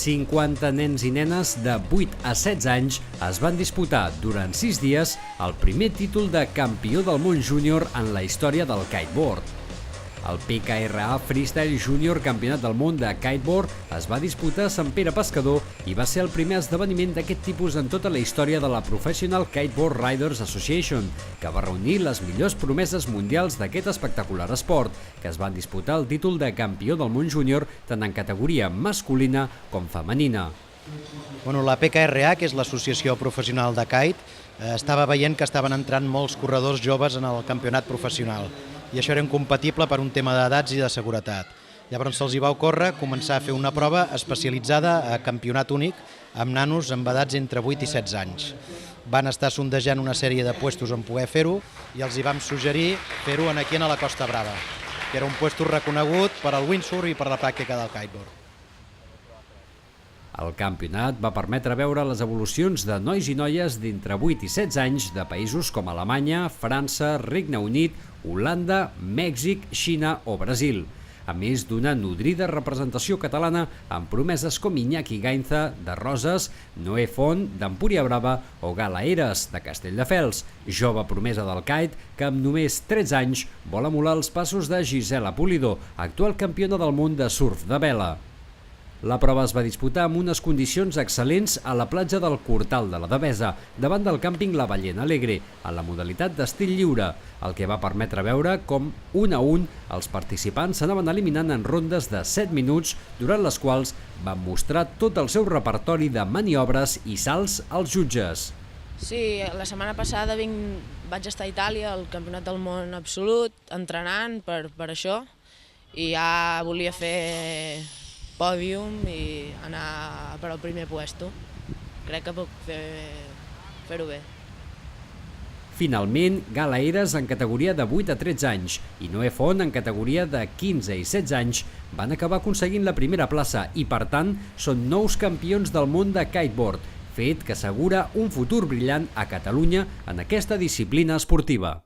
$50 nens i nenes de 8 a 16 anys es van disputar durant 6 dies el primer títol de campió del món júnior en la història del kiteboard. El PKRA Freestyle Junior Campionat del Món de Kiteboard es va disputar a Sant Pere Pescador i va ser el primer esdeveniment d'aquest tipus en tota la història de la Professional Kiteboard Riders Association, que va reunir les millors promeses mundials d'aquest espectacular esport, que es van disputar el títol de campió del món júnior tant en categoria masculina com femenina. La PKRA, que és l'Associació Professional de Kite, estava veient que estaven entrant molts corredors joves en el campionat professional i això era incompatible per un tema d'edats i de seguretat. Llavors se'ls hi va ocórrer començar a fer una prova especialitzada a campionat únic amb nanos amb edats entre 8 i 16 anys. Van estar sondejant una sèrie de puestos on poder fer-ho i els hi vam suggerir fer-ho aquí a la Costa Brava, que era un puesto reconegut per al windsurf i per la pràctica del kiteboard. El campionat va permetre veure les evolucions de nois i noies d'entre 8 i 16 anys de països com Alemanya, França, Regne Unit, Holanda, Mèxic, Xina o Brasil, a més d'una nodrida representació catalana amb promeses com Iñaki Gainza, de Roses, Noé Font, d'Empúria Brava o Gala Eres, de Castelldefels, jove promesa del kite que amb només 13 anys vol emular els passos de Gisela Pulido, actual campiona del món de surf de vela. La prova es va disputar amb unes condicions excel·lents a la platja del Cortal de la Devesa, davant del càmping La Ballena Alegre, en la modalitat d'estil lliure, el que va permetre veure com, un a un, els participants s'anaven eliminant en rondes de 7 minuts, durant les quals van mostrar tot el seu repertori de maniobres i salts als jutges. Sí, la setmana passada vaig estar a Itàlia, al Campionat del Món Absolut, entrenant per això, i ja volia fer pòdium i anar per al primer puesto. Crec que puc fer-ho bé. Finalment, Gala Eres en categoria de 8 a 13 anys i Noé Font en categoria de 15 i 16 anys van acabar aconseguint la primera plaça i, per tant, són nous campions del món de kiteboard, fet que assegura un futur brillant a Catalunya en aquesta disciplina esportiva.